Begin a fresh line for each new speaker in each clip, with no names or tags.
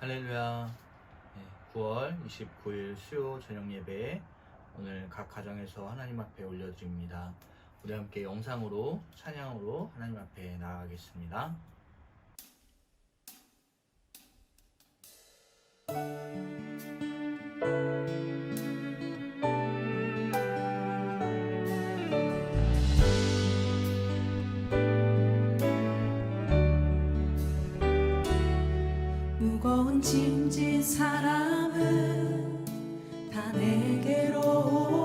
할렐루야. 9월 29일 수요 저녁 예배, 오늘 각 가정에서 하나님 앞에 올려드립니다. 우리 함께 영상으로 찬양으로 하나님 앞에 나아가겠습니다.
무거운 짐진 사람은 다 내게로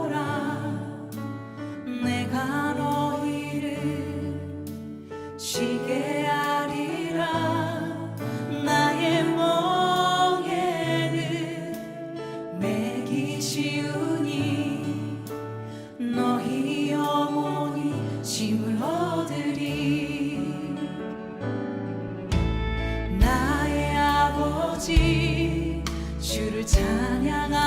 오라. 내가 너희를 쉬게 하리라. 나의 멍에는 매기 쉬우니 너희 영혼이 쉼을 얻으리. 나의 아버지 주를 찬양합니다.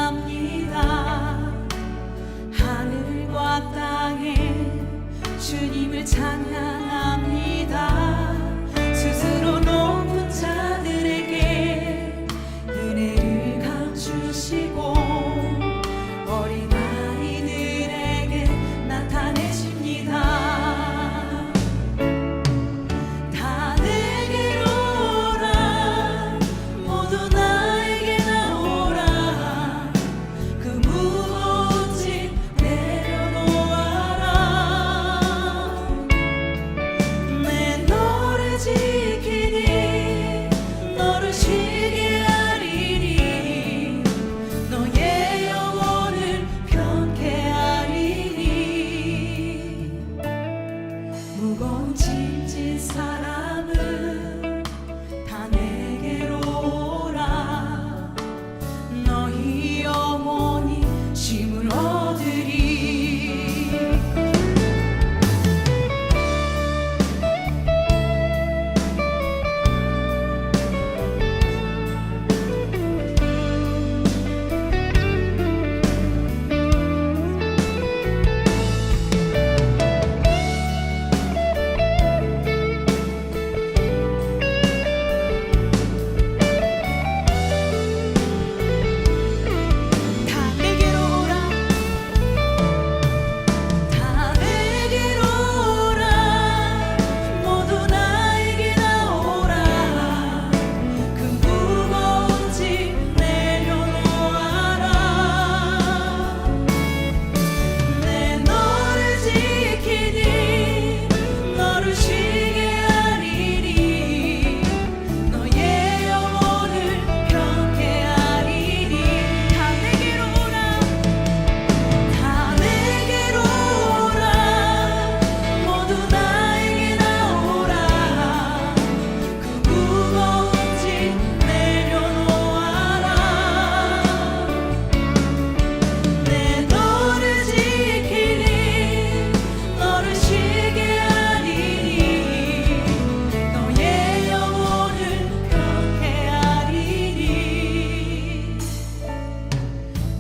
하늘과 땅에 주님을 찬양합니다. 스스로 높은 자들에게 은혜를 감추시고 어린아이들에게 나타내십니다. 무거운 짐진 사람은 다 내게로 오라. 너희 영혼이 쉼을 얻으리.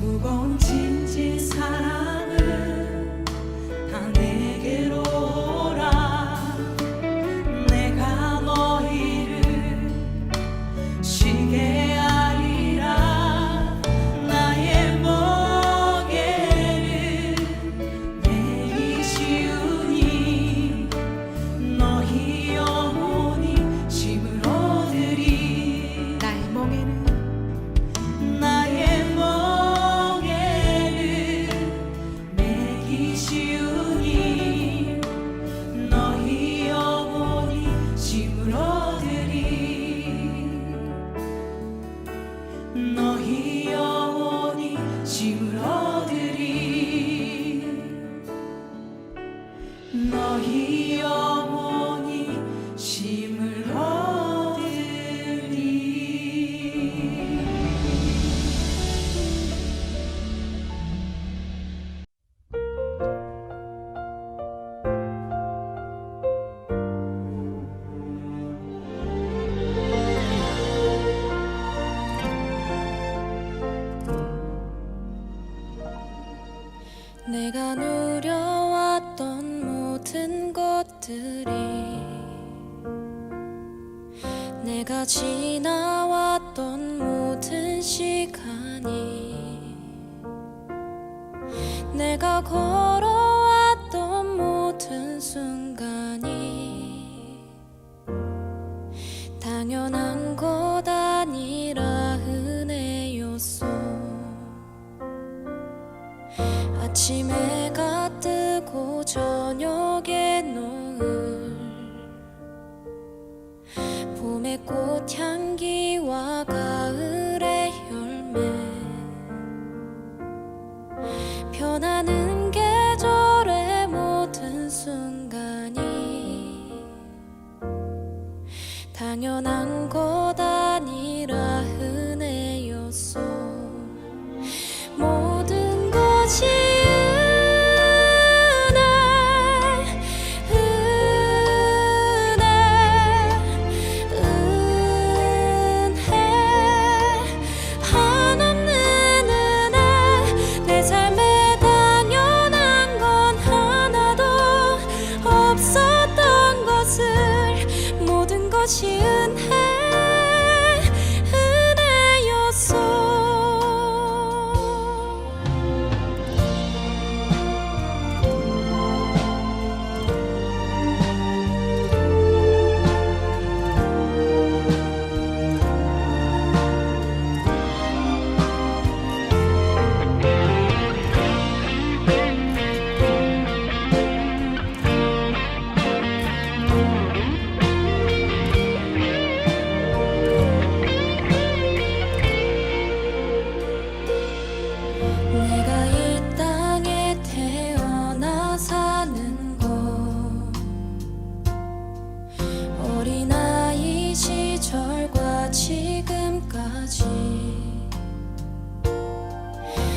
무거운 짐진 사람은 다 내게로 오라. 내가 너희를 쉬게 하리라. 나의 멍에는 매기 쉬우니 너희 영혼이 쉼을 얻으리. 나의 멍에는 쉬우니 너희 영혼이 쉼을 얻으리. 너희 영혼이 쉼을 얻으리. 너희 영혼이 쉼을 얻으리.
내가 누려왔던 모든 것들이, 내가 지나왔던 걸어왔던 모든 순간이 당연한 것 아니라 은혜였어. 아침 해가 뜨고 저녁에 노을, 봄의 꽃향기와 가을의 열매, 변하는 계절의 모든 순간이 당연한 것 아니라 은혜였어. 모든 것이 것이 은혜였어. 내가 이 땅에 태어나 사는 것, 어린아이 시절과 지금까지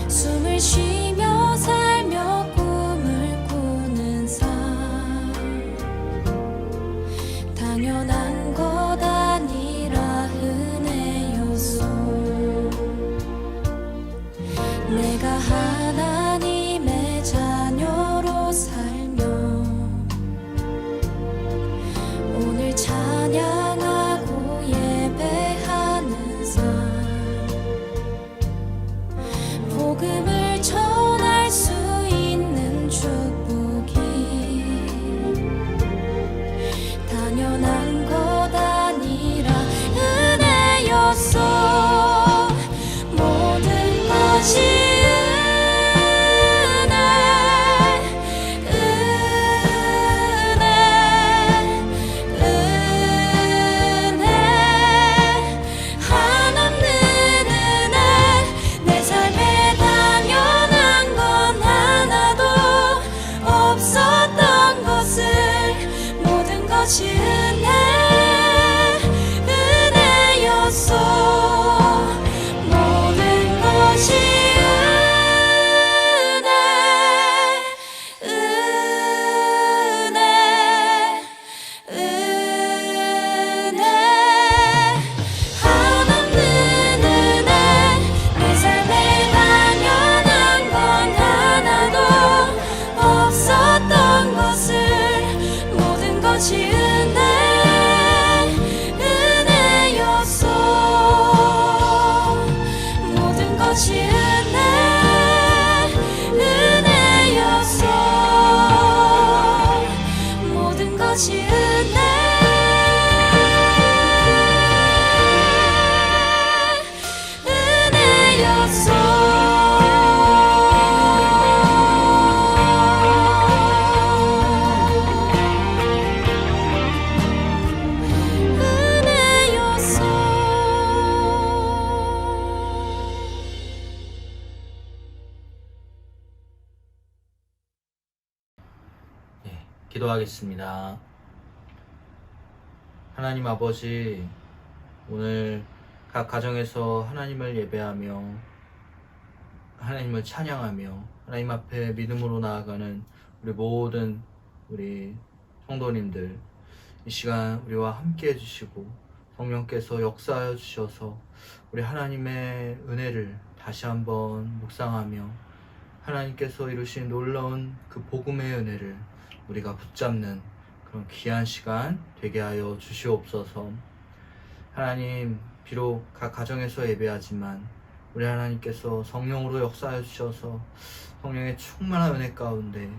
숨을 쉬며 살며 꿈을 꾸는 삶, 당연한 것 아니라 은혜였어. 내가 하나님의 자녀로 살며 오늘 찬양하고 예배하는 삶, 복음을 전할 수 있는 축복이 당연한 것 아니라 은혜였어. 모든 것이 은혜였어. 모든 것이 은혜, 한없는 은혜. 내 삶에 당연한 건 하나도 없었던 것을 모든 것이 은혜였어. 모든 것이 은혜였어. 모든 것이
기도하겠습니다. 하나님 아버지, 오늘 각 가정에서 하나님을 예배하며 하나님을 찬양하며 하나님 앞에 믿음으로 나아가는 우리 모든 우리 성도님들, 이 시간 우리와 함께 해주시고 성령께서 역사하여 주셔서 우리 하나님의 은혜를 다시 한번 묵상하며 하나님께서 이루신 놀라운 그 복음의 은혜를 우리가 붙잡는 그런 귀한 시간 되게 하여 주시옵소서. 하나님, 비록 각 가정에서 예배하지만 우리 하나님께서 성령으로 역사해 주셔서 성령의 충만한 은혜 가운데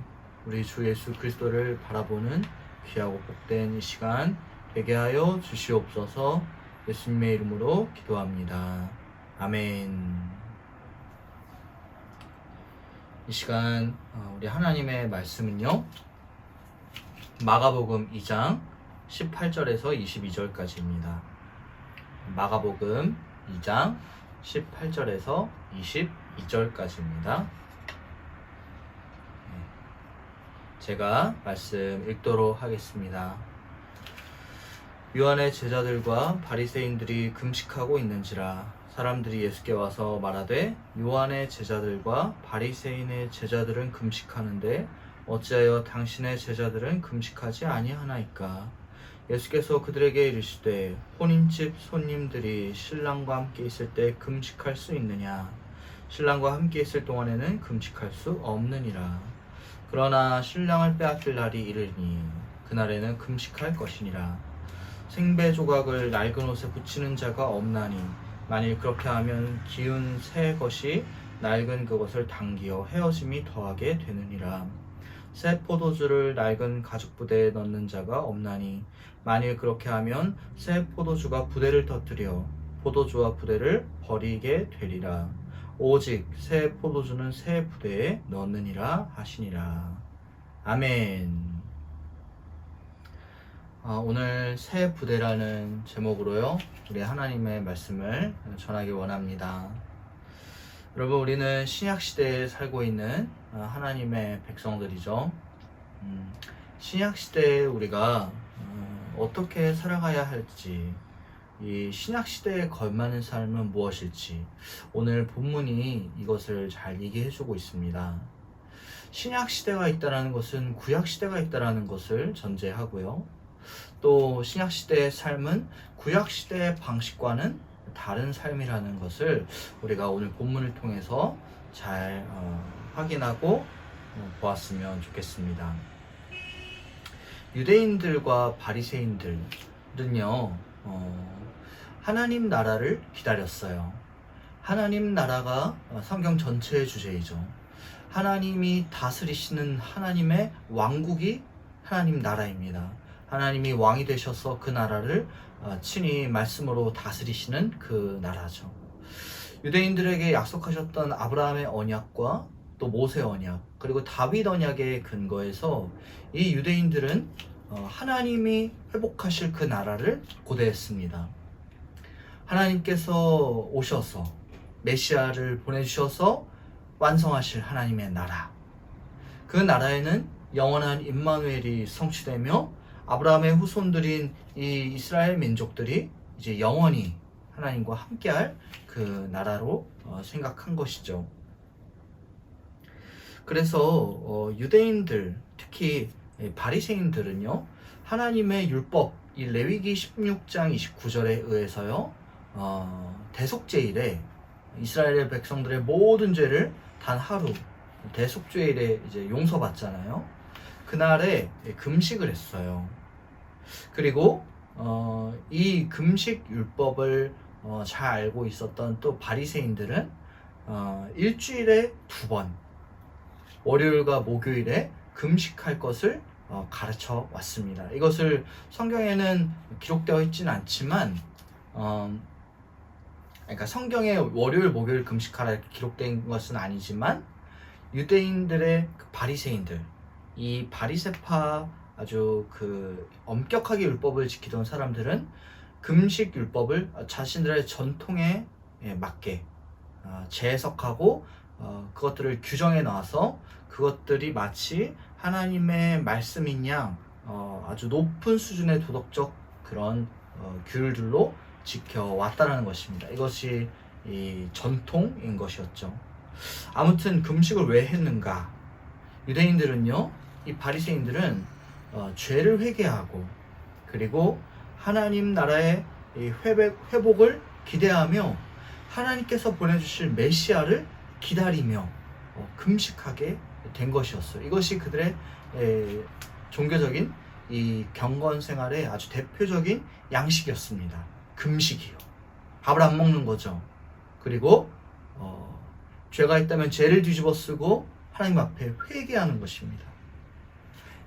우리 주 예수 그리스도를 바라보는 귀하고 복된 이 시간 되게 하여 주시옵소서. 예수님의 이름으로 기도합니다. 아멘. 이 시간 우리 하나님의 말씀은요, 마가복음 2장 18절에서 22절까지입니다. 마가복음 2장 18절에서 22절까지입니다. 제가 말씀 읽도록 하겠습니다. 요한의 제자들과 바리새인들이 금식하고 있는지라 사람들이 예수께 와서 말하되 요한의 제자들과 바리새인의 제자들은 금식하는데 어찌하여 당신의 제자들은 금식하지 아니하나이까? 예수께서 그들에게 이르시되 혼인집 손님들이 신랑과 함께 있을 때 금식할 수 있느냐? 신랑과 함께 있을 동안에는 금식할 수 없느니라. 그러나 신랑을 빼앗길 날이 이르니 그날에는 금식할 것이니라. 생배 조각을 낡은 옷에 붙이는 자가 없나니 만일 그렇게 하면 기운 새 것이 낡은 그것을 당기어 헤어짐이 더하게 되느니라. 새 포도주를 낡은 가죽 부대에 넣는 자가 없나니 만일 그렇게 하면 새 포도주가 부대를 터뜨려 포도주와 부대를 버리게 되리라. 오직 새 포도주는 새 부대에 넣느니라 하시니라. 아멘. 오늘 새 부대라는 제목으로요, 우리 하나님의 말씀을 전하기 원합니다. 여러분, 우리는 신약시대에 살고 있는 하나님의 백성들이죠. 신약시대에 우리가 어떻게 살아가야 할지, 이 신약시대에 걸맞는 삶은 무엇일지 오늘 본문이 이것을 잘 얘기해주고 있습니다. 신약시대가 있다는 것은 구약시대가 있다는 것을 전제하고요, 또 신약시대의 삶은 구약시대의 방식과는 다른 삶이라는 것을 우리가 오늘 본문을 통해서 잘 확인하고 보았으면 좋겠습니다. 유대인들과 바리새인들은요, 하나님 나라를 기다렸어요. 하나님 나라가 성경 전체의 주제이죠. 하나님이 다스리시는 하나님의 왕국이 하나님 나라입니다. 하나님이 왕이 되셔서 그 나라를 친히 말씀으로 다스리시는 그 나라죠. 유대인들에게 약속하셨던 아브라함의 언약과 또 모세 언약, 그리고 다윗 언약의 근거에서 이 유대인들은 하나님이 회복하실 그 나라를 고대했습니다. 하나님께서 오셔서 메시아를 보내주셔서 완성하실 하나님의 나라, 그 나라에는 영원한 임마누엘이 성취되며 아브라함의 후손들인 이 이스라엘 민족들이 이제 영원히 하나님과 함께할 그 나라로 생각한 것이죠. 그래서 유대인들, 특히 바리새인들은요, 하나님의 율법, 이 레위기 16장 29절에 의해서요, 대속죄일에 이스라엘 백성들의 모든 죄를 단 하루 대속죄일에 이제 용서받잖아요. 그날에 금식을 했어요. 그리고 이 금식 율법을 잘 알고 있었던 또 바리새인들은 일주일에 2번, 월요일과 목요일에 금식할 것을 가르쳐 왔습니다. 이것을 성경에는 기록되어 있지는 않지만, 그러니까 성경에 월요일, 목요일 금식하라 이렇게 기록된 것은 아니지만, 유대인들의 그 바리새인들, 이 바리새파 아주 그 엄격하게 율법을 지키던 사람들은 금식 율법을 자신들의 전통에 맞게 재해석하고 그것들을 규정해 놔서 그것들이 마치 하나님의 말씀인 양 아주 높은 수준의 도덕적 그런 규율들로 지켜왔다는 것입니다. 이것이 이 전통인 것이었죠. 아무튼 금식을 왜 했는가? 유대인들은요, 이 바리새인들은 죄를 회개하고 그리고 하나님 나라의 이 회복을 기대하며 하나님께서 보내주실 메시아를 기다리며 금식하게 된 것이었어요. 이것이 그들의 종교적인 이 경건 생활의 아주 대표적인 양식이었습니다. 금식이요. 밥을 안 먹는 거죠. 그리고 죄가 있다면 죄를 뒤집어 쓰고 하나님 앞에 회개하는 것입니다.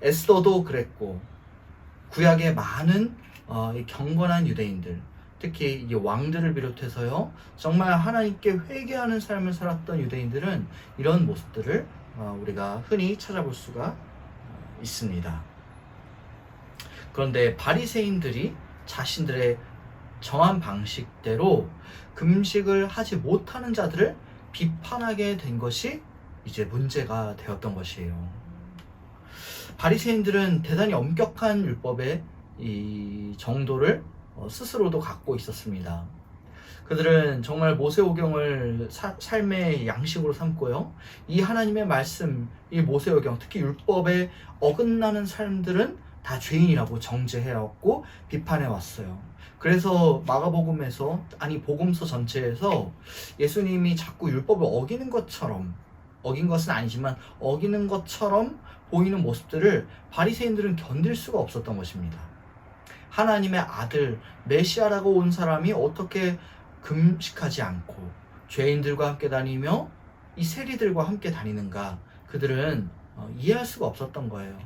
에스더도 그랬고 구약의 많은 이 경건한 유대인들, 특히 이 왕들을 비롯해서요, 정말 하나님께 회개하는 삶을 살았던 유대인들은 이런 모습들을 우리가 흔히 찾아볼 수가 있습니다. 그런데 바리새인들이 자신들의 정한 방식대로 금식을 하지 못하는 자들을 비판하게 된 것이 이제 문제가 되었던 것이에요. 바리새인들은 대단히 엄격한 율법의 이 정도를 스스로도 갖고 있었습니다. 그들은 정말 모세오경을 삶의 양식으로 삼고요, 이 하나님의 말씀, 이 모세오경, 특히 율법에 어긋나는 삶들은 다 죄인이라고 정죄해왔고 비판해왔어요. 그래서 마가복음에서, 아니 복음서 전체에서 예수님이 자꾸 율법을 어기는 것처럼, 어긴 것은 아니지만 어기는 것처럼 보이는 모습들을 바리새인들은 견딜 수가 없었던 것입니다. 하나님의 아들 메시아라고 온 사람이 어떻게 금식하지 않고 죄인들과 함께 다니며 이 세리들과 함께 다니는가, 그들은 이해할 수가 없었던 거예요.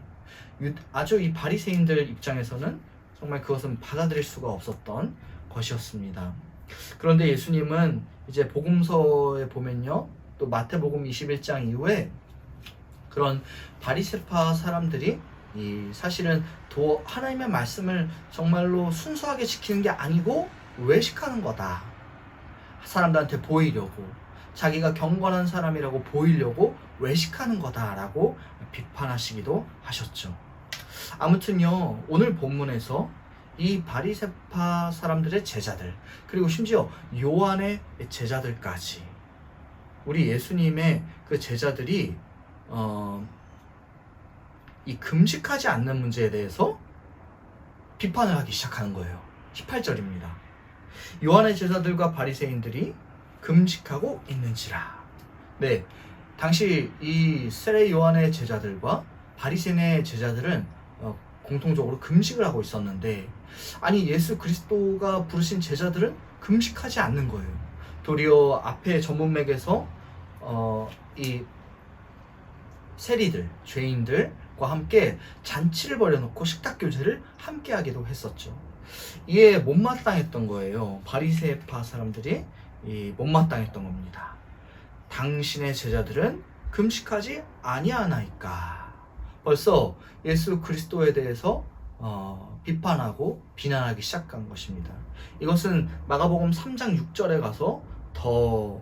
아주 이 바리새인들 입장에서는 정말 그것은 받아들일 수가 없었던 것이었습니다. 그런데 예수님은 이제 복음서에 보면요, 또 마태복음 21장 이후에 그런 바리새파 사람들이 사실은 하나님의 말씀을 정말로 순수하게 지키는 게 아니고 외식하는 거다, 사람들한테 보이려고, 자기가 경건한 사람이라고 보이려고 외식하는 거다라고 비판하시기도 하셨죠. 아무튼요, 오늘 본문에서 이 바리새파 사람들의 제자들, 그리고 심지어 요한의 제자들까지, 우리 예수님의 그 제자들이 이 금식하지 않는 문제에 대해서 비판을 하기 시작하는 거예요. 18절입니다. 요한의 제자들과 바리새인들이 금식하고 있는지라. 네, 당시 이 세례 요한의 제자들과 바리새인의 제자들은 공통적으로 금식을 하고 있었는데, 아니 예수 그리스도가 부르신 제자들은 금식하지 않는 거예요. 도리어 앞에 전문맥에서 이 세리들, 죄인들과 함께 잔치를 벌여놓고 식탁교제를 함께 하기도 했었죠. 이에 못마땅했던 거예요. 바리새파 사람들이 못마땅했던 겁니다. 당신의 제자들은 금식하지 아니하나이까. 벌써 예수 그리스도에 대해서 비판하고 비난하기 시작한 것입니다. 이것은 마가복음 3장 6절에 가서 더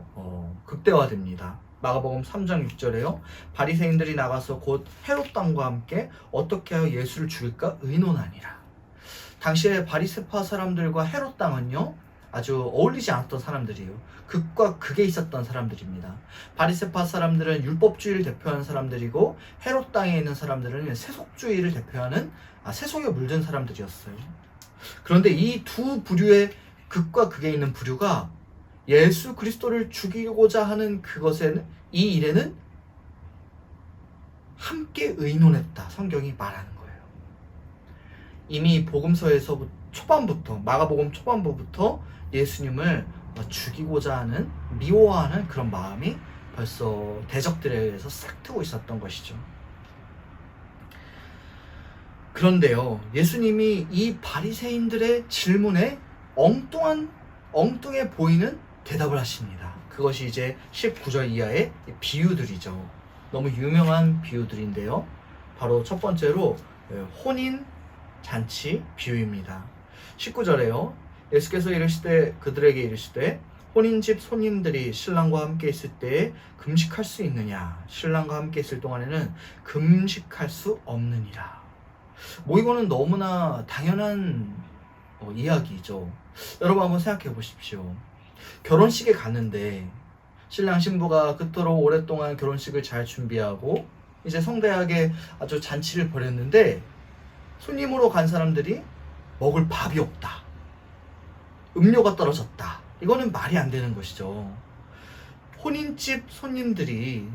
극대화됩니다. 마가복음 3장 6절에요. 바리새인들이 나가서 곧 헤롯 왕과 함께 어떻게 하여 예수를 죽일까 의논하니라. 당시에 바리새파 사람들과 헤롯 왕은요, 아주 어울리지 않았던 사람들이에요. 극과 극에 있었던 사람들입니다. 바리새파 사람들은 율법주의를 대표하는 사람들이고, 헤롯 땅에 있는 사람들은 세속주의를 대표하는 세속에 물든 사람들이었어요. 그런데 이 두 부류의 극과 극에 있는 부류가 예수 그리스도를 죽이고자 하는 그것에는, 이 일에는 함께 의논했다, 성경이 말하는 거예요. 이미 복음서에서 초반부터, 마가복음 초반부부터 예수님을 죽이고자 하는, 미워하는 그런 마음이 벌써 대적들에 의해서 싹트고 있었던 것이죠. 그런데요, 예수님이 이 바리새인들의 질문에 엉뚱해 보이는 대답을 하십니다. 그것이 이제 19절 이하의 비유들이죠. 너무 유명한 비유들인데요, 바로 첫 번째로 혼인 잔치 비유입니다. 19절에요, 예수께서 이르시되 그들에게 이르시되 혼인집 손님들이 신랑과 함께 있을 때에 금식할 수 있느냐, 신랑과 함께 있을 동안에는 금식할 수 없느니라. 이거는 너무나 당연한 이야기죠. 여러분 한번 생각해 보십시오. 결혼식에 갔는데 신랑 신부가 그토록 오랫동안 결혼식을 잘 준비하고 이제 성대하게 아주 잔치를 벌였는데, 손님으로 간 사람들이 먹을 밥이 없다, 음료가 떨어졌다. 이거는 말이 안 되는 것이죠. 혼인집 손님들이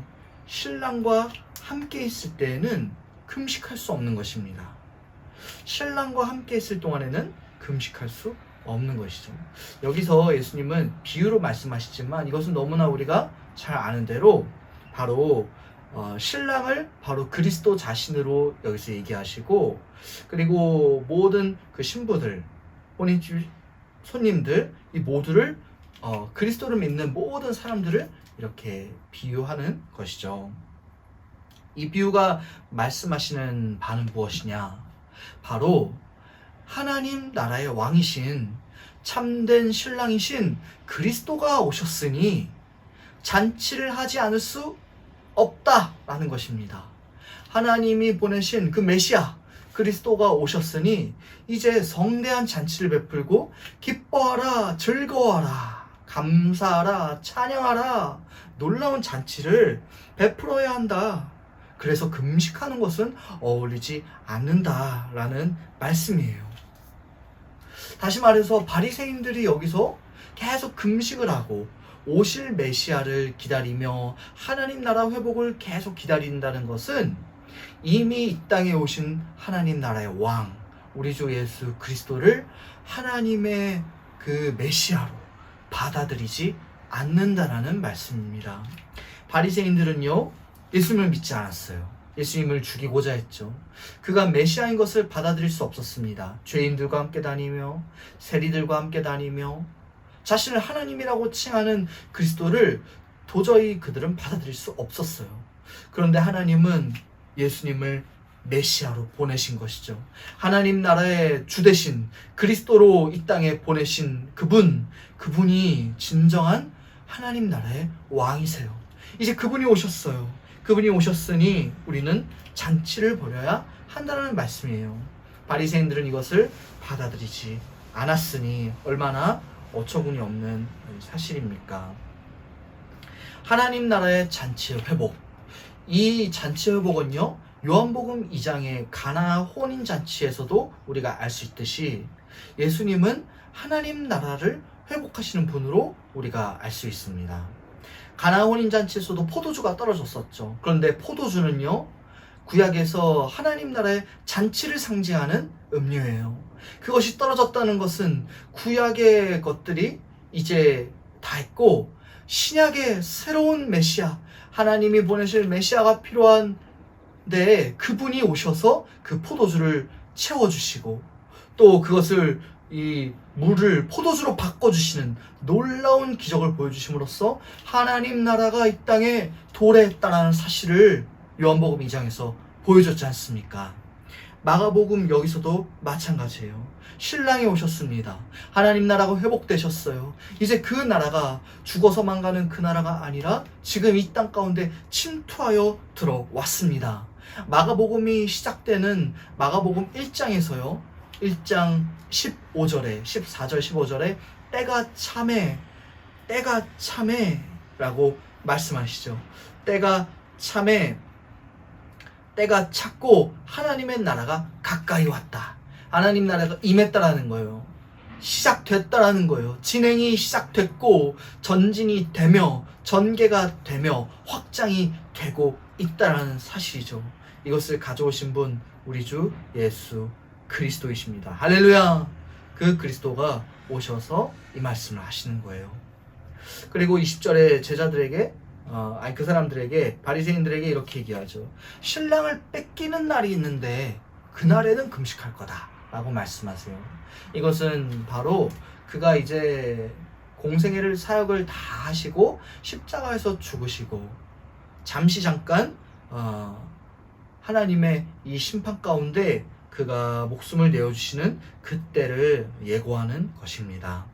신랑과 함께 있을 때에는 금식할 수 없는 것입니다. 신랑과 함께 있을 동안에는 금식할 수 없는 것이죠. 여기서 예수님은 비유로 말씀하시지만 이것은 너무나 우리가 잘 아는 대로 바로 신랑을 바로 그리스도 자신으로 여기서 얘기하시고, 그리고 모든 그 신부들, 혼인집 손님들, 이 모두를 그리스도를 믿는 모든 사람들을 이렇게 비유하는 것이죠. 이 비유가 말씀하시는 바는 무엇이냐? 바로 하나님 나라의 왕이신 참된 신랑이신 그리스도가 오셨으니 잔치를 하지 않을 수 없다라는 것입니다. 하나님이 보내신 그 메시아 그리스도가 오셨으니 이제 성대한 잔치를 베풀고 기뻐하라, 즐거워하라, 감사하라, 찬양하라, 놀라운 잔치를 베풀어야 한다. 그래서 금식하는 것은 어울리지 않는다라는 말씀이에요. 다시 말해서 바리새인들이 여기서 계속 금식을 하고 오실 메시아를 기다리며 하나님 나라 회복을 계속 기다린다는 것은 이미 이 땅에 오신 하나님 나라의 왕, 우리 주 예수 그리스도를 하나님의 그 메시아로 받아들이지 않는다라는 말씀입니다. 바리새인들은요, 예수님을 믿지 않았어요. 예수님을 죽이고자 했죠. 그가 메시아인 것을 받아들일 수 없었습니다. 죄인들과 함께 다니며 세리들과 함께 다니며 자신을 하나님이라고 칭하는 그리스도를 도저히 그들은 받아들일 수 없었어요. 그런데 하나님은 예수님을 메시아로 보내신 것이죠. 하나님 나라의 주 되신 그리스도로 이 땅에 보내신 그분이 진정한 하나님 나라의 왕이세요. 이제 그분이 오셨어요. 그분이 오셨으니 우리는 잔치를 벌여야 한다는 말씀이에요. 바리새인들은 이것을 받아들이지 않았으니 얼마나 어처구니 없는 사실입니까? 하나님 나라의 잔치 회복, 이 잔치 회복은요, 요한복음 2장의 가나 혼인 잔치에서도 우리가 알 수 있듯이 예수님은 하나님 나라를 회복하시는 분으로 우리가 알 수 있습니다. 가나 혼인 잔치에서도 포도주가 떨어졌었죠. 그런데 포도주는요, 구약에서 하나님 나라의 잔치를 상징하는 음료예요. 그것이 떨어졌다는 것은 구약의 것들이 이제 다 있고 신약의 새로운 메시아, 하나님이 보내실 메시아가 필요한데 그분이 오셔서 그 포도주를 채워주시고 또 그것을 이 물을 포도주로 바꿔주시는 놀라운 기적을 보여주심으로써 하나님 나라가 이 땅에 도래했다는 사실을 요한복음 2장에서 보여줬지 않습니까? 마가복음 여기서도 마찬가지예요. 신랑이 오셨습니다. 하나님 나라가 회복되셨어요. 이제 그 나라가 죽어서만 가는 그 나라가 아니라 지금 이 땅 가운데 침투하여 들어왔습니다. 마가복음이 시작되는 마가복음 1장에서요. 1장 15절에 14절 15절에 때가 참해 라고 말씀하시죠. 때가 찼고 하나님의 나라가 가까이 왔다. 하나님 나라가 임했다라는 거예요. 시작됐다라는 거예요. 진행이 시작됐고 전진이 되며 전개가 되며 확장이 되고 있다라는 사실이죠. 이것을 가져오신 분 우리 주 예수 그리스도이십니다. 할렐루야. 그 그리스도가 오셔서 이 말씀을 하시는 거예요. 그리고 20절에 제자들에게 그 사람들에게 바리새인들에게 이렇게 얘기하죠. 신랑을 뺏기는 날이 있는데 그날에는 금식할 거다 라고 말씀하세요. 이것은 바로 그가 이제 공생애를 사역을 다 하시고 십자가에서 죽으시고 잠시 잠깐 하나님의 이 심판 가운데 그가 목숨을 내어주시는 그때를 예고하는 것입니다.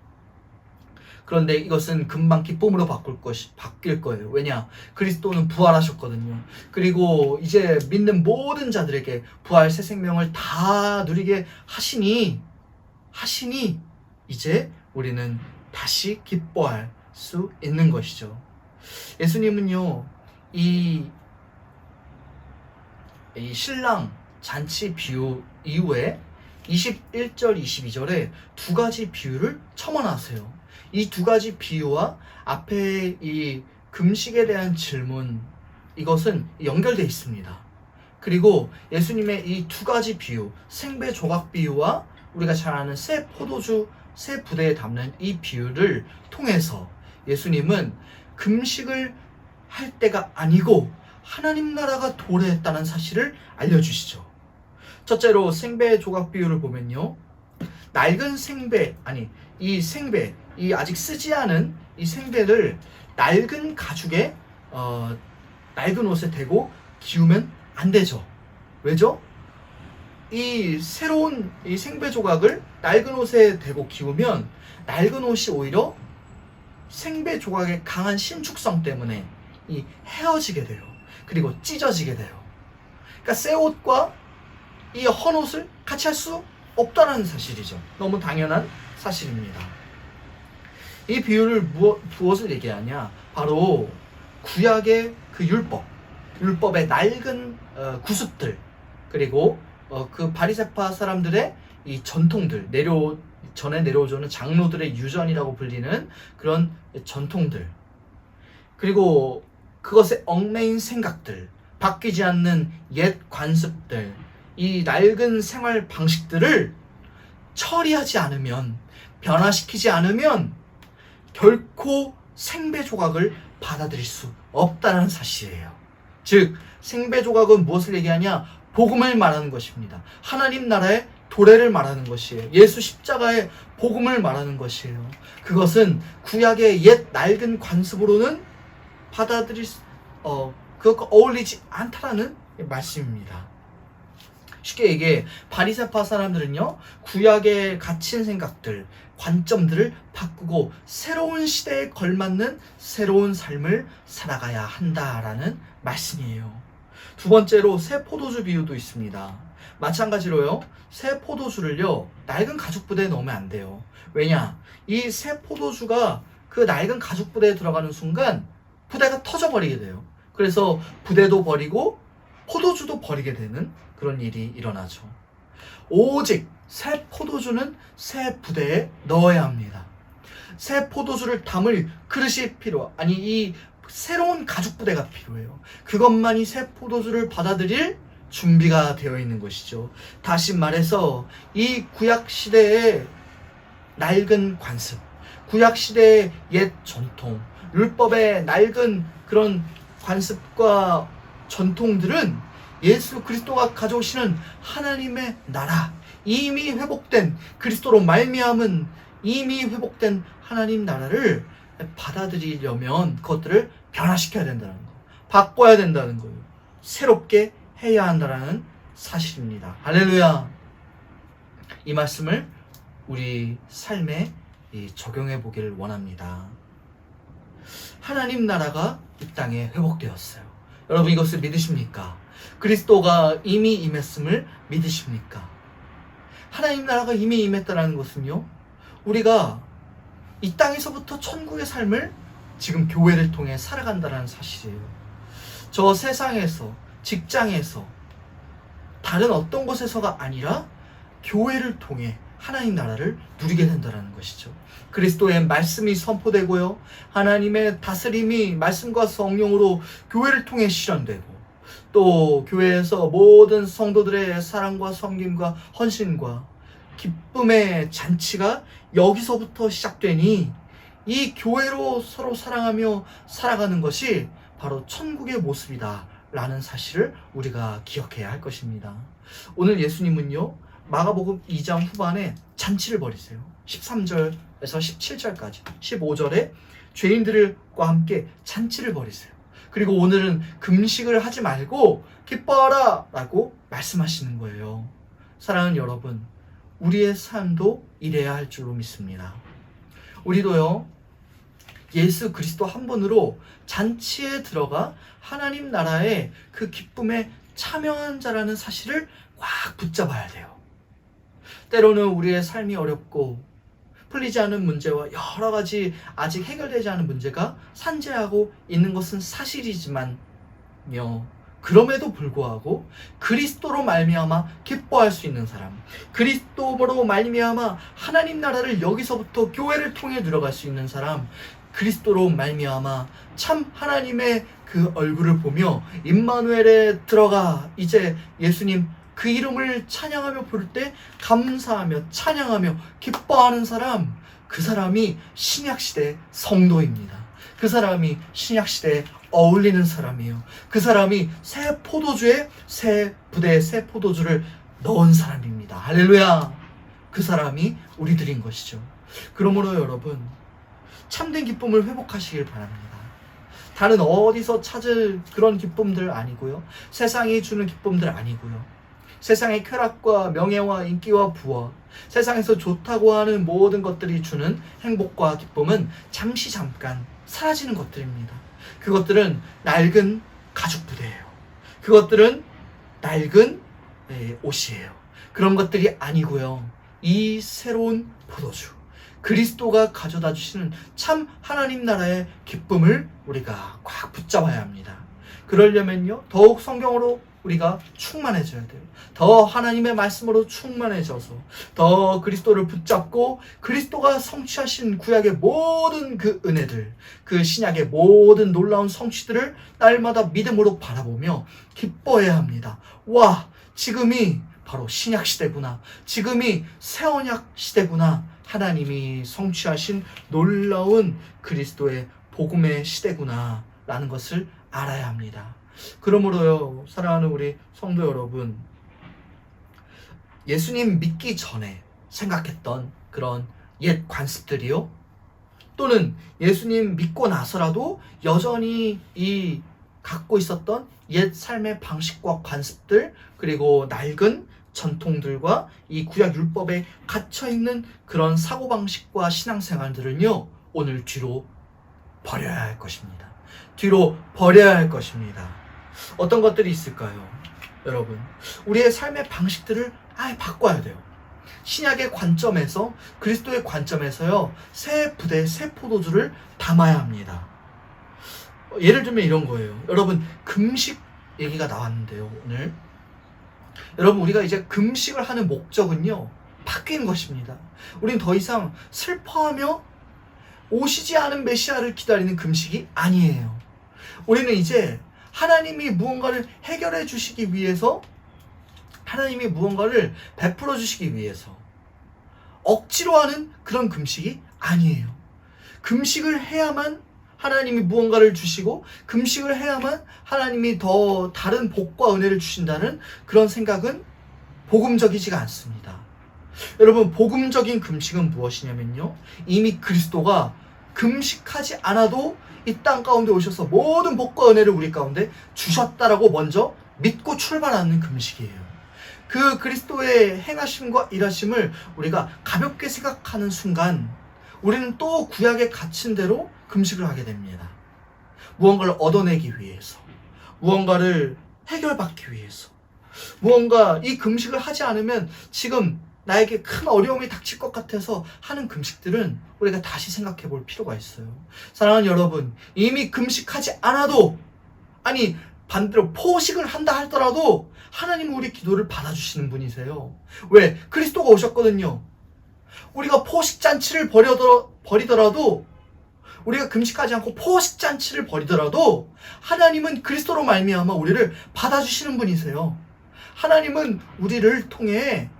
그런데 이것은 금방 기쁨으로 바뀔 거예요. 왜냐? 그리스도는 부활하셨거든요. 그리고 이제 믿는 모든 자들에게 부활 새 생명을 다 누리게 하시니 이제 우리는 다시 기뻐할 수 있는 것이죠. 예수님은요, 이 신랑 잔치 비유 이후에 21절, 22절에 두 가지 비유를 첨언하세요. 이 두 가지 비유와 앞에 이 금식에 대한 질문, 이것은 연결되어 있습니다. 그리고 예수님의 이 두 가지 비유, 생배 조각 비유와 우리가 잘 아는 새 포도주 새 부대에 담는 이 비유를 통해서 예수님은 금식을 할 때가 아니고 하나님 나라가 도래했다는 사실을 알려주시죠. 첫째로 생배 조각 비유를 보면요, 낡은 생배, 이 아직 쓰지 않은 이 생배를 낡은 가죽에 낡은 옷에 대고 기우면 안 되죠. 왜죠? 이 새로운 이 생배 조각을 낡은 옷에 대고 기우면 낡은 옷이 오히려 생배 조각의 강한 신축성 때문에 이 헤어지게 돼요. 그리고 찢어지게 돼요. 그러니까 새 옷과 이 헌 옷을 같이 할 수 없다는 사실이죠. 너무 당연한 사실입니다. 이 비유를 무엇을 얘기하냐? 바로 구약의 그 율법의 낡은 구습들, 그리고 그 바리새파 사람들의 이 전통들, 전에 내려오는 장로들의 유전이라고 불리는 그런 전통들, 그리고 그것에 얽매인 생각들, 바뀌지 않는 옛 관습들, 이 낡은 생활 방식들을 처리하지 않으면, 변화시키지 않으면 결코 생배 조각을 받아들일 수 없다는 사실이에요. 즉, 생배 조각은 무엇을 얘기하냐? 복음을 말하는 것입니다. 하나님 나라의 도래를 말하는 것이에요. 예수 십자가의 복음을 말하는 것이에요. 그것은 구약의 옛 낡은 관습으로는 그것과 어울리지 않다라는 말씀입니다. 쉽게 얘기해, 바리새파 사람들은요, 구약에 갇힌 생각들, 관점들을 바꾸고 새로운 시대에 걸맞는 새로운 삶을 살아가야 한다라는 말씀이에요. 두 번째로 새 포도주 비유도 있습니다. 마찬가지로요, 새 포도주를요, 낡은 가죽 부대에 넣으면 안 돼요. 왜냐? 이 새 포도주가 그 낡은 가죽 부대에 들어가는 순간 부대가 터져버리게 돼요. 그래서 부대도 버리고 포도주도 버리게 되는 그런 일이 일어나죠. 오직 새 포도주는 새 부대에 넣어야 합니다. 새 포도주를 담을 그릇이 이 새로운 가죽 부대가 필요해요. 그것만이 새 포도주를 받아들일 준비가 되어 있는 것이죠. 다시 말해서 이 구약 시대의 낡은 관습, 구약 시대의 옛 전통, 율법의 낡은 그런 관습과 전통들은 예수 그리스도가 가져오시는 하나님의 나라, 이미 회복된 그리스도로 말미암은 이미 회복된 하나님 나라를 받아들이려면 그것들을 변화시켜야 된다는 거, 바꿔야 된다는 거예요. 새롭게 해야 한다는 사실입니다. 할렐루야. 이 말씀을 우리 삶에 적용해 보기를 원합니다. 하나님 나라가 이 땅에 회복되었어요. 여러분, 이것을 믿으십니까? 그리스도가 이미 임했음을 믿으십니까? 하나님 나라가 이미 임했다는 것은요, 우리가 이 땅에서부터 천국의 삶을 지금 교회를 통해 살아간다는 사실이에요. 저 세상에서, 직장에서, 다른 어떤 곳에서가 아니라 교회를 통해 하나님 나라를 누리게 된다는 것이죠. 그리스도의 말씀이 선포되고요, 하나님의 다스림이 말씀과 성령으로 교회를 통해 실현되고, 또 교회에서 모든 성도들의 사랑과 섬김과 헌신과 기쁨의 잔치가 여기서부터 시작되니 이 교회로 서로 사랑하며 살아가는 것이 바로 천국의 모습이다 라는 사실을 우리가 기억해야 할 것입니다. 오늘 예수님은요, 마가복음 2장 후반에 잔치를 벌이세요. 13절에서 17절까지 15절에 죄인들과 함께 잔치를 벌이세요. 그리고 오늘은 금식을 하지 말고 기뻐하라 라고 말씀하시는 거예요. 사랑하는 여러분, 우리의 삶도 이래야 할 줄로 믿습니다. 우리도요, 예수 그리스도 한 분으로 잔치에 들어가 하나님 나라의 그 기쁨에 참여한 자라는 사실을 꽉 붙잡아야 돼요. 때로는 우리의 삶이 어렵고 풀리지 않은 문제와 여러 가지 아직 해결되지 않은 문제가 산재하고 있는 것은 사실이지만요, 그럼에도 불구하고 그리스도로 말미암아 기뻐할 수 있는 사람, 그리스도로 말미암아 하나님 나라를 여기서부터 교회를 통해 들어갈 수 있는 사람, 그리스도로 말미암아 참 하나님의 그 얼굴을 보며 임마누엘에 들어가 이제 예수님 그 이름을 찬양하며 부를 때 감사하며 찬양하며 기뻐하는 사람, 그 사람이 신약시대 성도입니다. 그 사람이 신약시대에 어울리는 사람이에요. 그 사람이 새 포도주에 새 부대에 새 포도주를 넣은 사람입니다. 할렐루야. 그 사람이 우리들인 것이죠. 그러므로 여러분, 참된 기쁨을 회복하시길 바랍니다. 다른 어디서 찾을 그런 기쁨들 아니고요, 세상이 주는 기쁨들 아니고요, 세상의 쾌락과 명예와 인기와 부와 세상에서 좋다고 하는 모든 것들이 주는 행복과 기쁨은 잠시 잠깐 사라지는 것들입니다. 그것들은 낡은 가죽 부대예요. 그것들은 낡은 옷이에요. 그런 것들이 아니고요, 이 새로운 포도주, 그리스도가 가져다 주시는 참 하나님 나라의 기쁨을 우리가 꽉 붙잡아야 합니다. 그러려면요, 더욱 성경으로 우리가 충만해져야 돼요. 더 하나님의 말씀으로 충만해져서 더 그리스도를 붙잡고 그리스도가 성취하신 구약의 모든 그 은혜들, 그 신약의 모든 놀라운 성취들을 날마다 믿음으로 바라보며 기뻐해야 합니다. 와, 지금이 바로 신약 시대구나. 지금이 새 언약 시대구나. 하나님이 성취하신 놀라운 그리스도의 복음의 시대구나 라는 것을 알아야 합니다. 그러므로요, 사랑하는 우리 성도 여러분, 예수님 믿기 전에 생각했던 그런 옛 관습들이요, 또는 예수님 믿고 나서라도 여전히 이 갖고 있었던 옛 삶의 방식과 관습들, 그리고 낡은 전통들과 이 구약 율법에 갇혀있는 그런 사고방식과 신앙생활들은요, 오늘 뒤로 버려야 할 것입니다. 뒤로 버려야 할 것입니다. 어떤 것들이 있을까요? 여러분, 우리의 삶의 방식들을 아예 바꿔야 돼요. 신약의 관점에서, 그리스도의 관점에서요, 새 부대, 새 포도주를 담아야 합니다. 예를 들면 이런 거예요. 여러분, 금식 얘기가 나왔는데요, 오늘. 여러분, 우리가 이제 금식을 하는 목적은요, 바뀐 것입니다. 우린 더 이상 슬퍼하며 오시지 않은 메시아를 기다리는 금식이 아니에요. 우리는 이제 하나님이 무언가를 해결해 주시기 위해서, 하나님이 무언가를 베풀어 주시기 위해서 억지로 하는 그런 금식이 아니에요. 금식을 해야만 하나님이 무언가를 주시고, 금식을 해야만 하나님이 더 다른 복과 은혜를 주신다는 그런 생각은 복음적이지가 않습니다. 여러분, 복음적인 금식은 무엇이냐면요, 이미 그리스도가 금식하지 않아도 이 땅 가운데 오셔서 모든 복과 은혜를 우리 가운데 주셨다라고 먼저 믿고 출발하는 금식이에요. 그 그리스도의 행하심과 일하심을 우리가 가볍게 생각하는 순간 우리는 또 구약에 갇힌 대로 금식을 하게 됩니다. 무언가를 얻어내기 위해서, 무언가를 해결받기 위해서, 무언가 이 금식을 하지 않으면 지금 나에게 큰 어려움이 닥칠 것 같아서 하는 금식들은 우리가 다시 생각해 볼 필요가 있어요. 사랑하는 여러분, 이미 금식하지 않아도, 아니 반대로 포식을 한다 하더라도 하나님은 우리 기도를 받아주시는 분이세요. 왜? 그리스도가 오셨거든요. 우리가 포식잔치를 버리더라도, 우리가 금식하지 않고 포식잔치를 버리더라도 하나님은 그리스도로 말미암아 우리를 받아주시는 분이세요. 하나님은 우리를 통해,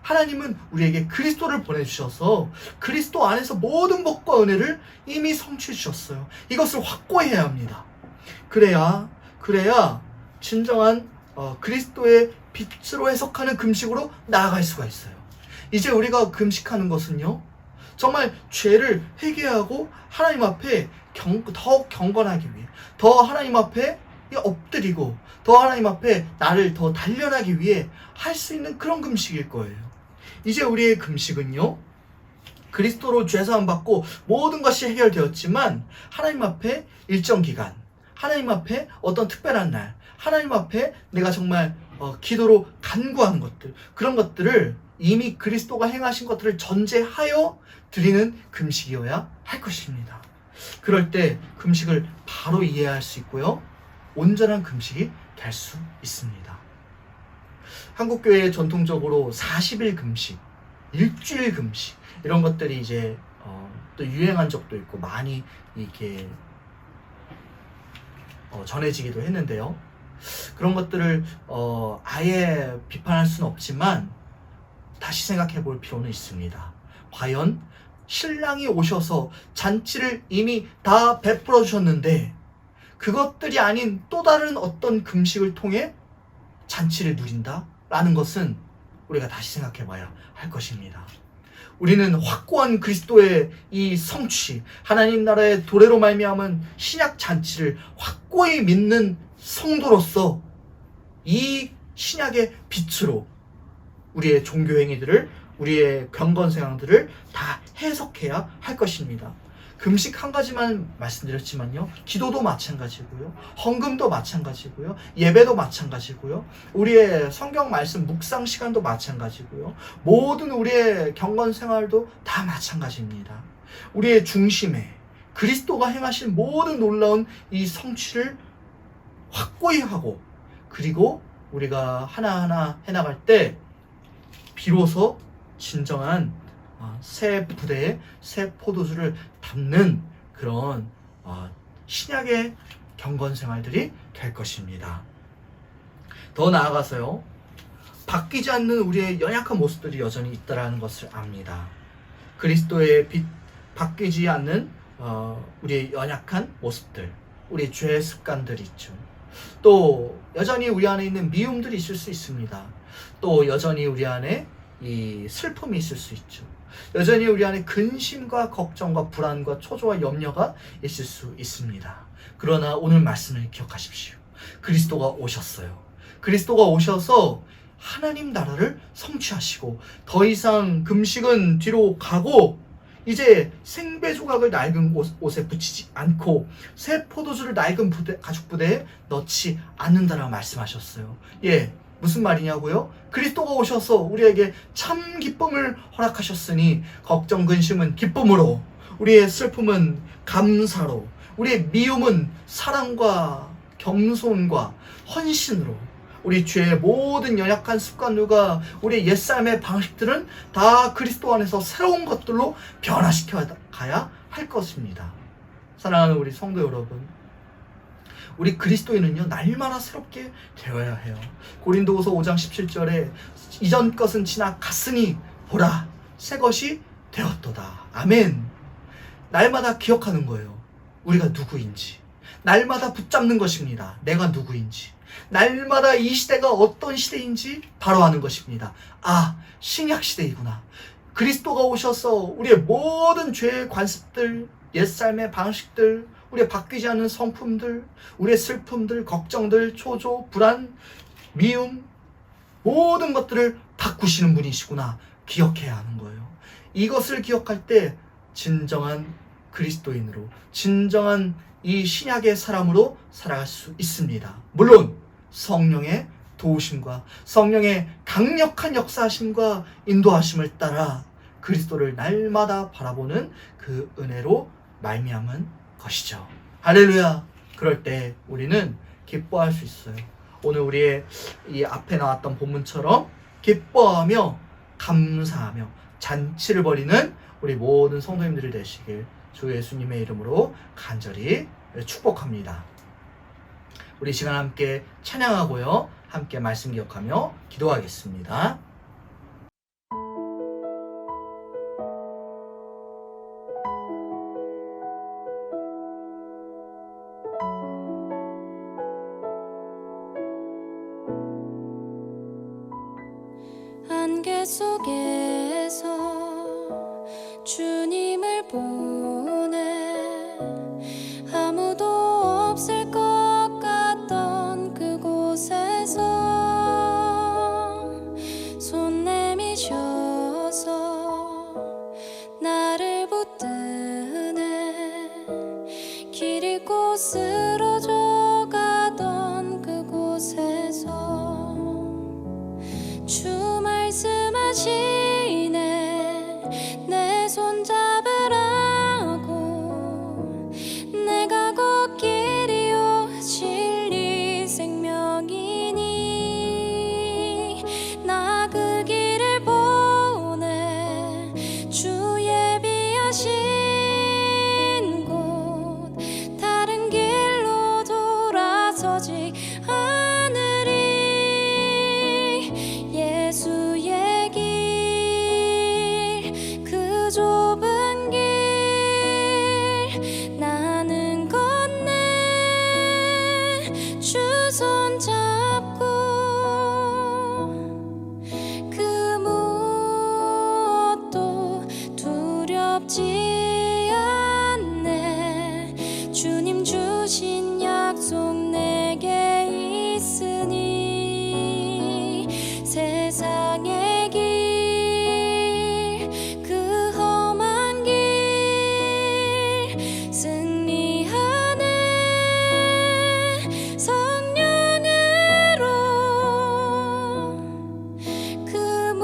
하나님은 우리에게 그리스도를 보내주셔서 그리스도 안에서 모든 복과 은혜를 이미 성취해 주셨어요. 이것을 확고해야 합니다. 그래야 진정한 그리스도의 빛으로 해석하는 금식으로 나아갈 수가 있어요. 이제 우리가 금식하는 것은요, 정말 죄를 회개하고 하나님 앞에 더 경건하기 위해, 더 하나님 앞에 엎드리고, 더 하나님 앞에 나를 더 단련하기 위해 할 수 있는 그런 금식일 거예요. 이제 우리의 금식은요, 그리스도로 죄사함 받고 모든 것이 해결되었지만 하나님 앞에 일정 기간, 하나님 앞에 어떤 특별한 날, 하나님 앞에 내가 정말 기도로 간구하는 것들, 그런 것들을 이미 그리스도가 행하신 것들을 전제하여 드리는 금식이어야 할 것입니다. 그럴 때 금식을 바로 이해할 수 있고요, 온전한 금식이 될 수 있습니다. 한국교회에 전통적으로 40일 금식, 일주일 금식, 이런 것들이 이제 또 유행한 적도 있고 많이 이렇게 전해지기도 했는데요. 그런 것들을 아예 비판할 수는 없지만 다시 생각해 볼 필요는 있습니다. 과연 신랑이 오셔서 잔치를 이미 다 베풀어 주셨는데 그것들이 아닌 또 다른 어떤 금식을 통해 잔치를 누린다? 라는 것은 우리가 다시 생각해 봐야 할 것입니다. 우리는 확고한 그리스도의 이 성취, 하나님 나라의 도래로 말미암은 신약 잔치를 확고히 믿는 성도로서 이 신약의 빛으로 우리의 종교 행위들을, 우리의 경건 생활들을 다 해석해야 할 것입니다. 금식 한 가지만 말씀드렸지만요, 기도도 마찬가지고요, 헌금도 마찬가지고요, 예배도 마찬가지고요, 우리의 성경 말씀 묵상 시간도 마찬가지고요, 모든 우리의 경건 생활도 다 마찬가지입니다. 우리의 중심에 그리스도가 행하신 모든 놀라운 이 성취를 확고히 하고, 그리고 우리가 하나하나 해나갈 때 비로소 진정한 새 부대에 새 포도주를 담는 그런 신약의 경건 생활들이 될 것입니다. 더 나아가서요, 바뀌지 않는 우리의 연약한 모습들이 여전히 있다는 것을 압니다. 그리스도의 빛, 바뀌지 않는 우리의 연약한 모습들, 우리의 죄의 습관들이 있죠. 또 여전히 우리 안에 있는 미움들이 있을 수 있습니다. 또 여전히 우리 안에 이 슬픔이 있을 수 있죠. 여전히 우리 안에 근심과 걱정과 불안과 초조와 염려가 있을 수 있습니다. 그러나 오늘 말씀을 기억하십시오. 그리스도가 오셨어요. 그리스도가 오셔서 하나님 나라를 성취하시고 더 이상 금식은 뒤로 가고 이제 생배 조각을 낡은 옷에 붙이지 않고 새 포도주를 낡은 가죽 부대에 넣지 않는다라고 말씀하셨어요. 무슨 말이냐고요? 그리스도가 오셔서 우리에게 참 기쁨을 허락하셨으니 걱정 근심은 기쁨으로, 우리의 슬픔은 감사로, 우리의 미움은 사랑과 겸손과 헌신으로, 우리 죄의 모든 연약한 습관들과 우리의 옛삶의 방식들은 다 그리스도 안에서 새로운 것들로 변화시켜 가야 할 것입니다. 사랑하는 우리 성도 여러분, 우리 그리스도인은요, 날마다 새롭게 되어야 해요. 고린도후서 5장 17절에 이전 것은 지나갔으니 보라 새 것이 되었도다. 아멘. 날마다 기억하는 거예요. 우리가 누구인지. 날마다 붙잡는 것입니다. 내가 누구인지. 날마다 이 시대가 어떤 시대인지 바로 아는 것입니다. 신약 시대이구나. 그리스도가 오셔서 우리의 모든 죄의 관습들, 옛삶의 방식들, 우리의 바뀌지 않는 성품들, 우리의 슬픔들, 걱정들, 초조, 불안, 미움, 모든 것들을 바꾸시는 분이시구나 기억해야 하는 거예요. 이것을 기억할 때 진정한 그리스도인으로, 진정한 이 신약의 사람으로 살아갈 수 있습니다. 물론 성령의 도우심과 성령의 강력한 역사하심과 인도하심을 따라 그리스도를 날마다 바라보는 그 은혜로 말미암은 것이죠. 할렐루야. 그럴 때 우리는 기뻐할 수 있어요. 오늘 우리의 이 앞에 나왔던 본문처럼 기뻐하며 감사하며 잔치를 벌이는 우리 모든 성도님들이 되시길 주 예수님의 이름으로 간절히 축복합니다. 우리 시간 함께 찬양하고요, 함께 말씀 기억하며 기도하겠습니다.
안개 속에서 주님을 보내 아무도 없을 것 같던 그곳에서 손 내미셔서 나를 붙드네 길 잃고 쓰러져 가던 그곳에서 주 말씀하시네 내 손 잡으라고 내가 걷기리요 진리 생명이니 나 그 길을 보내 주 예비하신 곳 다른 길로 돌아서지 않아 두렵지 않네. 주님 주신 약속 내게 있으니 세상의 길 그 험한 길 승리하네. 성령으로 그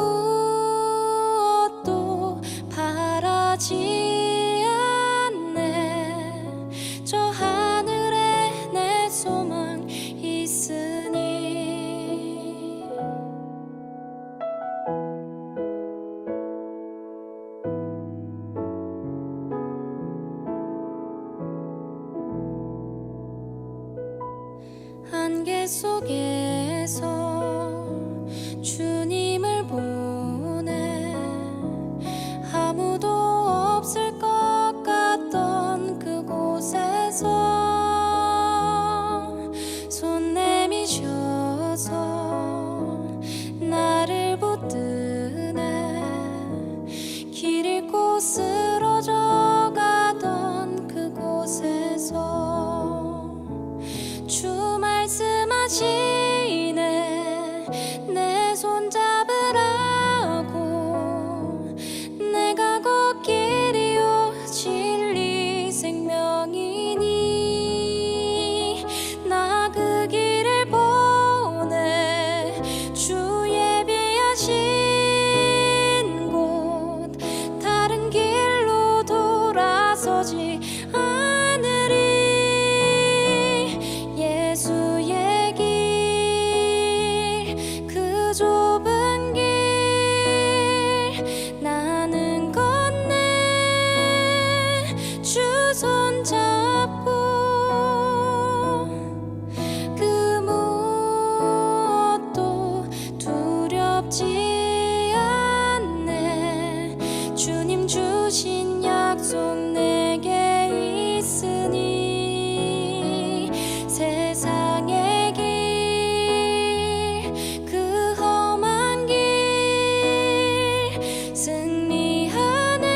무엇도 바라지 않네. 저 하늘에 내 소망 있으니. 안개 속에서 주님을 보내 아무도 없을 것 같던 그곳에서 손 내미셔서 나를 붙드네. 길 잃고 쓰러져 가던 그곳에서 주 말씀하시네. 내 손 잡으라고. 내가 걷길이요 진리 생명이니 나 그 길을 보내. 주 예비하신 곳 다른 길로 돌아서지 않으리. 예수의 길 그 좁은 길 나는 건네. 주 손 잡고 그 무엇도 두렵지 않네. 주님 주신 약속 내게 있으니 세상의 길 그 험한 길 승리하네.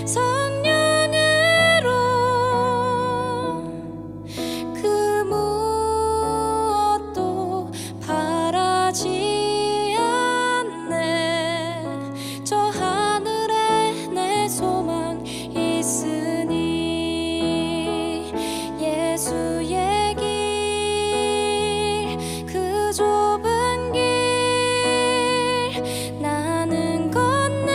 성령으로 그 무엇도 바라지 않네. 저 하늘에 내 소망 있으니 예수의 길 그 좁은 길 나는 건네.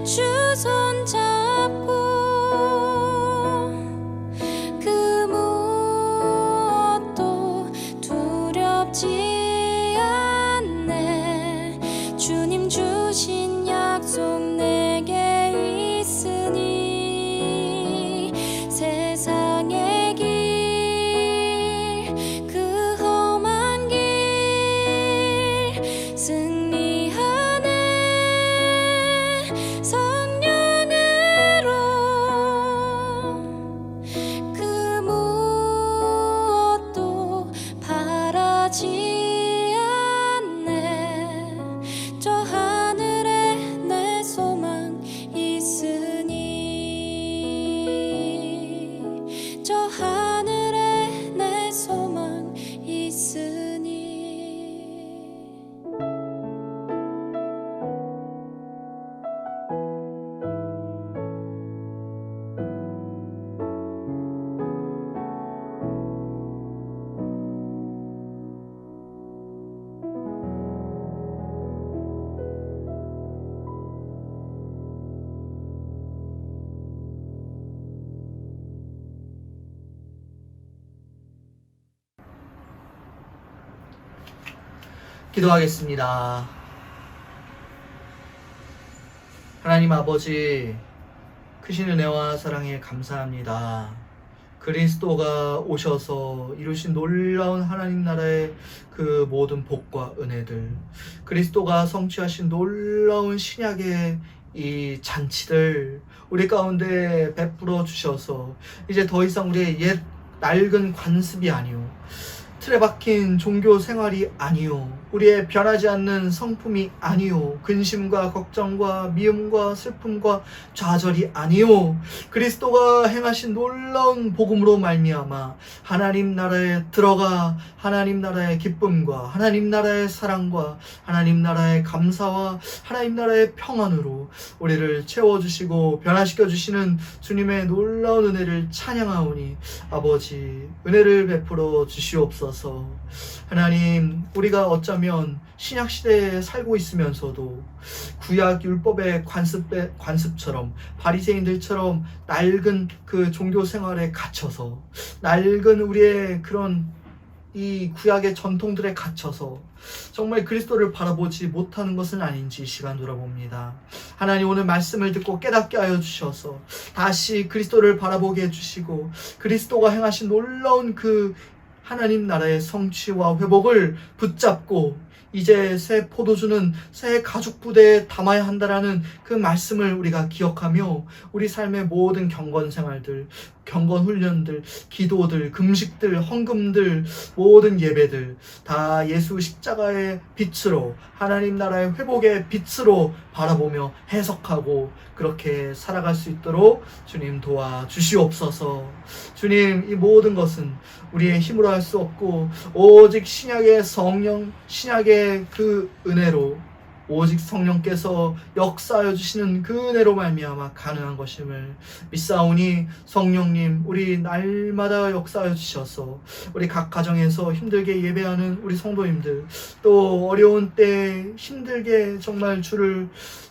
주 손 잡고 그 무엇도 두렵지 않네. 주님 주신 약속 내게 있으니 세상의 길 그 험한 길 승리하네. 성령으로 그 무엇도 바라지 않네. 저 하늘에 내 소망 있으니 저 하늘에 내 소망 있으니.
기도하겠습니다. 하나님 아버지, 크신 은혜와 사랑에 감사합니다. 그리스도가 오셔서 이루신 놀라운 하나님 나라의 그 모든 복과 은혜들, 그리스도가 성취하신 놀라운 신약의 이 잔치들 우리 가운데 베풀어 주셔서 이제 더 이상 우리의 옛 낡은 관습이 아니요, 틀에 박힌 종교 생활이 아니요, 우리의 변하지 않는 성품이 아니요 근심과 걱정과 미움과 슬픔과 좌절이 아니요 그리스도가 행하신 놀라운 복음으로 말미암아 하나님 나라에 들어가 하나님 나라의 기쁨과 하나님 나라의 사랑과 하나님 나라의 감사와 하나님 나라의 평안으로 우리를 채워주시고 변화시켜 주시는 주님의 놀라운 은혜를 찬양하오니 아버지 관을 베풀어 주시옵소서. 하나님, 우리가 어쩌면 신약시대에 살고 있으면서도 구약 율법의 관습처럼 바리새인들처럼 낡은 그 종교 생활에 갇혀서 낡은 우리의 그런 이 구약의 전통들에 갇혀서 정말 그리스도를 바라보지 못하는 것은 아닌지 시간 돌아봅니다. 하나님, 오늘 말씀을 듣고 깨닫게 하여 주셔서 다시 그리스도를 바라보게 해주시고 그리스도가 행하신 놀라운 그 하나님 나라의 성취와 회복을 붙잡고 이제 새 포도주는 새 가죽 부대에 담아야 한다라는 그 말씀을 우리가 기억하며 우리 삶의 모든 경건 생활들, 경건 훈련들, 기도들, 금식들, 헌금들, 모든 예배들 다 예수 십자가의 빛으로 하나님 나라의 회복의 빛으로 바라보며 해석하고 그렇게 살아갈 수 있도록 주님 도와주시옵소서. 주님, 이 모든 것은 우리의 힘으로 할 수 없고 오직 신약의 성령, 신약의 그 은혜로 오직 성령께서 역사하여 주시는 그 은혜로 말미암아 가능한 것임을 믿사오니 성령님, 우리 날마다 역사하여 주셔서 우리 각 가정에서 힘들게 예배하는 우리 성도님들, 또 어려운 때 힘들게 정말 주를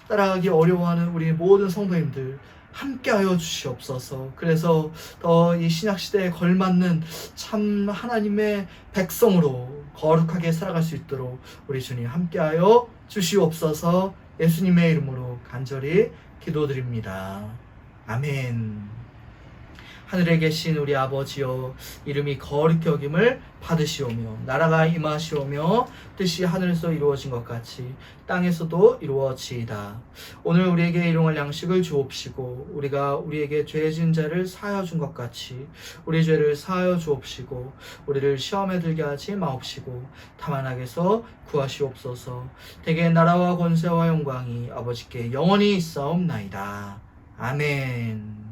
따라가기 어려워하는 우리 모든 성도님들 함께하여 주시옵소서. 그래서 더 이 신약시대에 걸맞는 참 하나님의 백성으로 거룩하게 살아갈 수 있도록 우리 주님 함께하여 주시옵소서. 예수님의 이름으로 간절히 기도드립니다. 아멘. 하늘에 계신 우리 아버지여, 이름이 거룩히 여김을 받으시오며 나라가 임하시오며 뜻이 하늘에서 이루어진 것 같이 땅에서도 이루어지이다. 오늘 우리에게 일용할 양식을 주옵시고 우리가 우리에게 죄 지은 자를 사하여 준 것 같이 우리 죄를 사하여 주옵시고 우리를 시험에 들게 하지 마옵시고 다만 악에서 구하시옵소서. 대개 나라와 권세와 영광이 아버지께 영원히 있사옵나이다. 아멘.